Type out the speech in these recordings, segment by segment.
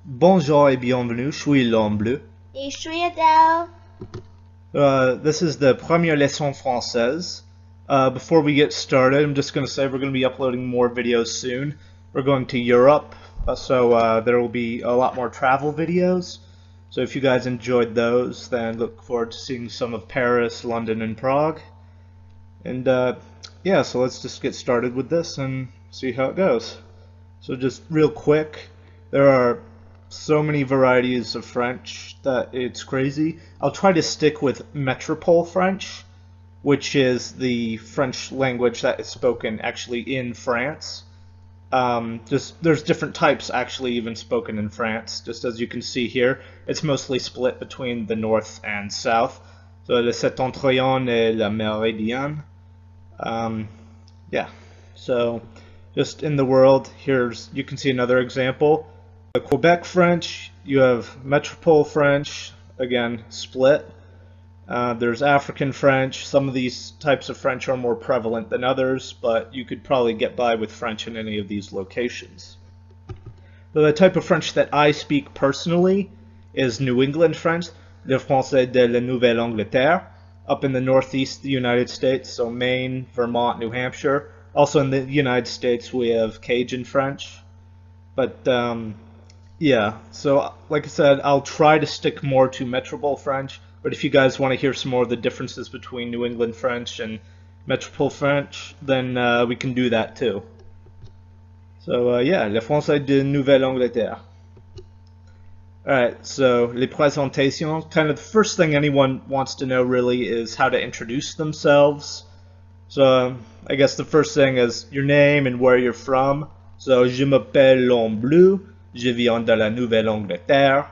Bonjour et bienvenue, je suis l'homme bleu. Et je suis Adele. This is the première leçon française. Before we get started, I'm just going to say we're going to be uploading more videos soon. We're going to Europe, so there will be a lot more travel videos. So if you guys enjoyed those, then look forward to seeing some of Paris, London, and Prague. And yeah, so let's just get started with this and see how it goes. So just real quick, there are so many varieties of French that it's crazy. I'll try to stick with Metropole French, which is the French language that is spoken actually in France. There's different types actually even spoken in France. Just as you can see here, it's mostly split between the north and south. So le septentrion et la méridien. Yeah, so just in the world, you can see another example. The Quebec French, you have Metropole French, again, split. There's African French. Some of these types of French are more prevalent than others, but you could probably get by with French in any of these locations. The type of French that I speak personally is New England French, le français de la nouvelle-angleterre, up in the northeast of the United States, so Maine, Vermont, New Hampshire. Also in the United States we have Cajun French. But yeah, so like I said, I'll try to stick more to Metropole French, but if you guys want to hear some more of the differences between New England French and Metropole French, then we can do that too. So yeah, le français de Nouvelle-Angleterre. Alright, so les présentations, kind of the first thing anyone wants to know really is how to introduce themselves. So I guess the first thing is your name and where you're from. So je m'appelle l'homme bleu, je viens de la Nouvelle-Angleterre.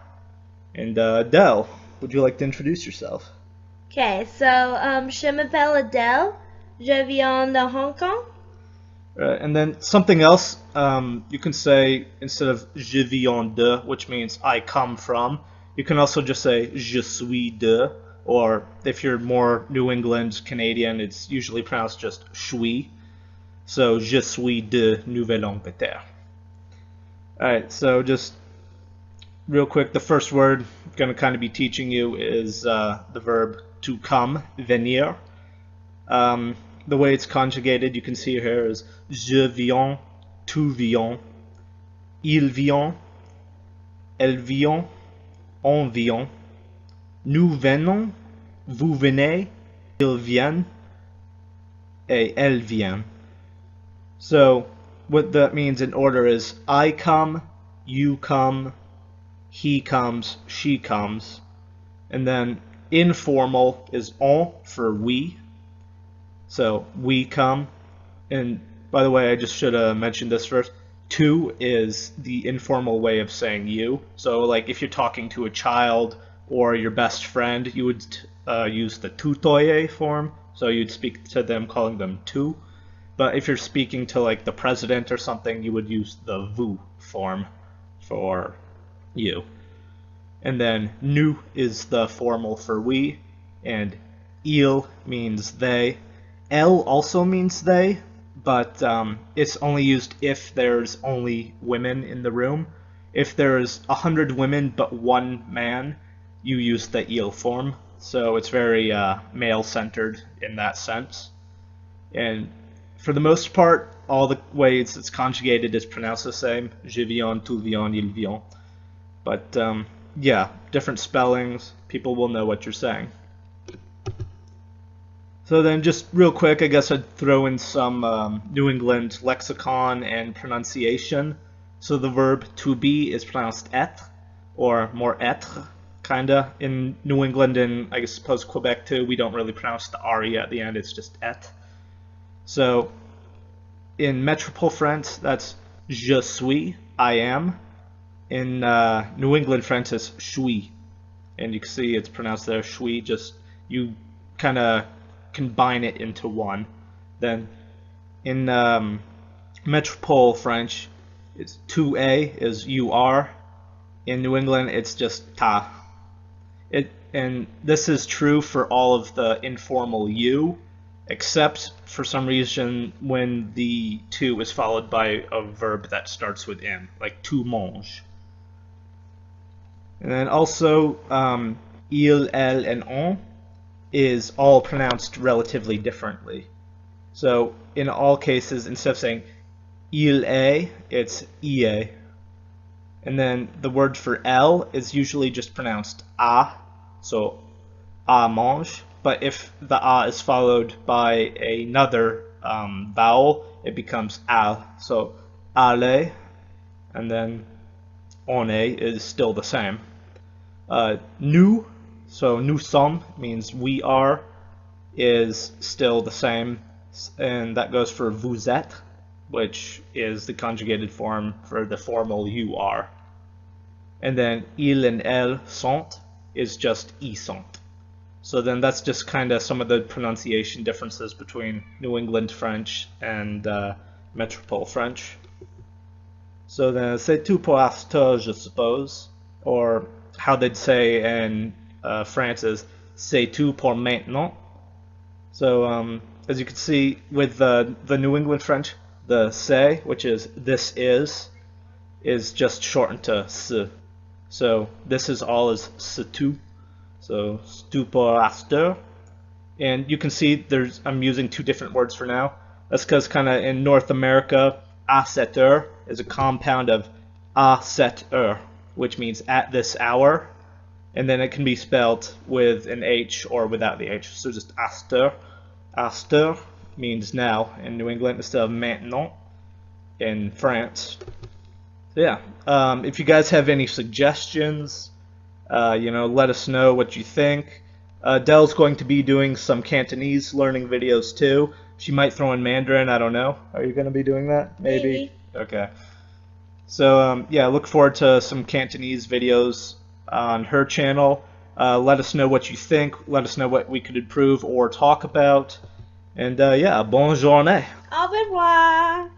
And Adele, would you like to introduce yourself? Okay, so je m'appelle Adele. Je viens de Hong Kong. And then something else, you can say instead of je viens de, which means I come from, you can also just say je suis de, or if you're more New England Canadian, it's usually pronounced just suis. So je suis de Nouvelle-Angleterre. Alright, so just real quick, the first word I'm going to kind of be teaching you is the verb to come, venir. The way it's conjugated, you can see here is je viens, tu viens, il vient, elle vient, on vient, nous venons, vous venez, ils viennent, et elles viennent. So what that means in order is I come, you come, he comes, she comes. And then informal is on for we. So we come. And by the way, I just should have mentioned this first. Tu is the informal way of saying you. So like if you're talking to a child or your best friend, you would use the tutoyer form. So you'd speak to them calling them tu. But if you're speaking to like the president or something, you would use the vous form for you. And then nous is the formal for we, and il means they. Elle also means they, but it's only used if there's only women in the room. If there's 100 women but one man, you use the il form. So it's very male-centered in that sense. And for the most part, all the ways it's conjugated is pronounced the same. Je viens, tu viens, il vient. But yeah, different spellings, people will know what you're saying. So then just real quick, I guess I'd throw in some New England lexicon and pronunciation. So the verb to be is pronounced être, or more être, kinda. In New England and I suppose Quebec too, we don't really pronounce the R-E at the end, it's just être. So in Metropole French, that's je suis, I am. In New England French, it's suis. And you can see it's pronounced there, suis, just you kind of combine it into one. Then in Metropole French, it's tu es is you are. In New England, it's just ta. And this is true for all of the informal you, except for some reason when the to is followed by a verb that starts with in, like tu manges. And then also, il, elle, and on is all pronounced relatively differently. So in all cases, instead of saying il est, it's ie. And then the word for elle is usually just pronounced a, so a mange. But if the a is followed by another vowel, it becomes al. So ale, and then on is still the same. Nous, so nous sommes means we are, is still the same, and that goes for vous êtes, which is the conjugated form for the formal you are. And then il and elle sont is just ils sont. So then that's just kind of some of the pronunciation differences between New England French and Metropole French. So then c'est tout pour l'instant, je suppose, or how they'd say in France is c'est tout pour maintenant. So as you can see with the New England French, the c'est, which is this is just shortened to ce. So this is all is c'est tout. So c'est tout pour l'instant. And you can see I'm using two different words for now. That's because kind of in North America, à cette heure is a compound of à cette heure, which means at this hour, and then it can be spelled with an H or without the H. So just à cette heure. À cette heure means now in New England instead of maintenant in France. So yeah, if you guys have any suggestions, let us know what you think. Adele's going to be doing some Cantonese learning videos too. She might throw in Mandarin, I don't know. Are you going to be doing that? Maybe. Okay. So yeah, look forward to some Cantonese videos on her channel. Let us know what you think. Let us know what we could improve or talk about. And yeah, bonne journée. Au revoir.